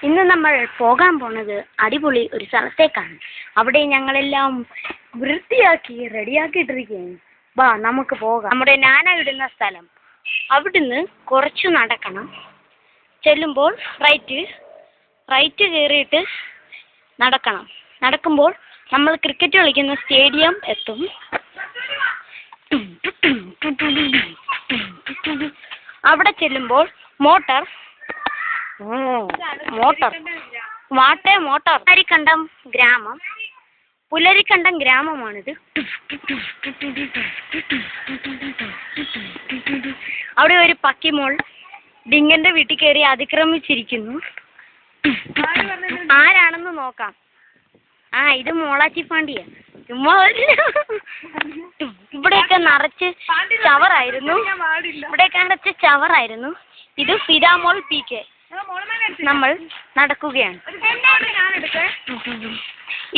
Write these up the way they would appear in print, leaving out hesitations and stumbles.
ഇന്ന് നമ്മൾ പോകാൻ പോണത് അടിപൊളി ഒരു സ്ഥലത്തേക്കാണ്. അവിടെ ഞങ്ങളെല്ലാം വൃത്തിയാക്കി റെഡിയാക്കിയിട്ടിരിക്കുകയാണ്. വാ നമുക്ക് പോകാം. നമ്മുടെ നാന ഇടുന്ന സ്ഥലം. അവിടുന്ന് കുറച്ച് നടക്കണം. ചെല്ലുമ്പോൾ റൈറ്റ് കയറിയിട്ട് നടക്കണം. നടക്കുമ്പോൾ നമ്മൾ ക്രിക്കറ്റ് കളിക്കുന്ന സ്റ്റേഡിയം എത്തും. അവിടെ ചെല്ലുമ്പോൾ മോട്ടോർ പുലരിക്കണ്ടം ഗ്രാമമാണിത്. അവിടെ ഒരു പക്കിമോൾ ഡിങ്കന്റെ വീട്ടിൽ കയറി അതിക്രമിച്ചിരിക്കുന്നു. ആരാണെന്ന് നോക്കാം. ഇത് മോളാച്ചി പാണ്ടിയ. ഇവിടെയൊക്കെ നിറച്ച് ചവറായിരുന്നു. ഇത് ഫിദാമോൾ PK. നമ്മൾ നടക്കുകയാണ്.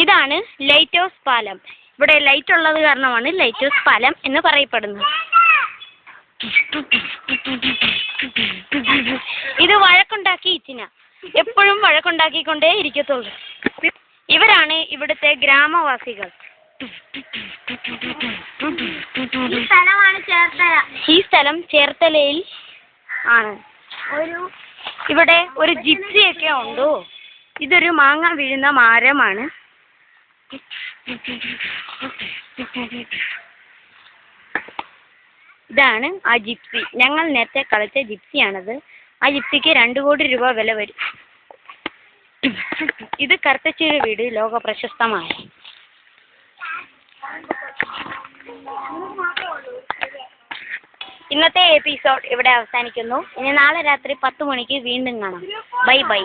ഇതാണ് ലൈറ്റ് ഹൗസ് പാലം. ഇവിടെ ലൈറ്റ് ഉള്ളത് കാരണമാണ് ലൈറ്റ് ഹൗസ് പാലം എന്ന് പറയപ്പെടുന്നത്. ഇത് വഴക്കുണ്ടാക്കി ഇച്ചിന എപ്പോഴും വഴക്കുണ്ടാക്കിക്കൊണ്ടേ ഇരിക്കത്തുള്ളൂ. ഇവരാണ് ഇവിടുത്തെ ഗ്രാമവാസികൾ. ഈ സ്ഥലം ചേർത്തലയിൽ ആണ്. ഇവിടെ ഒരു ജിപ്സിയൊക്കെ ഉണ്ടോ. ഇതൊരു മാങ്ങ വീഴുന്ന മരമാണ്. ഇതാണ് ആ ജിപ്സി. ഞങ്ങൾ നേരത്തെ കളിച്ച ജിപ്സിയാണത്. ആ ജിപ്സിക്ക് 2 കോടി രൂപ വില വരും. ഇത് കറുത്തച്ചീര വീട്, ലോക പ്രശസ്തമായ. ഇന്നത്തെ എപ്പിസോഡ് ഇവിടെ അവസാനിക്കുന്നു. ഇനി നാളെ രാത്രി 10 മണിക്ക് വീണ്ടും കാണാം. Bye bye.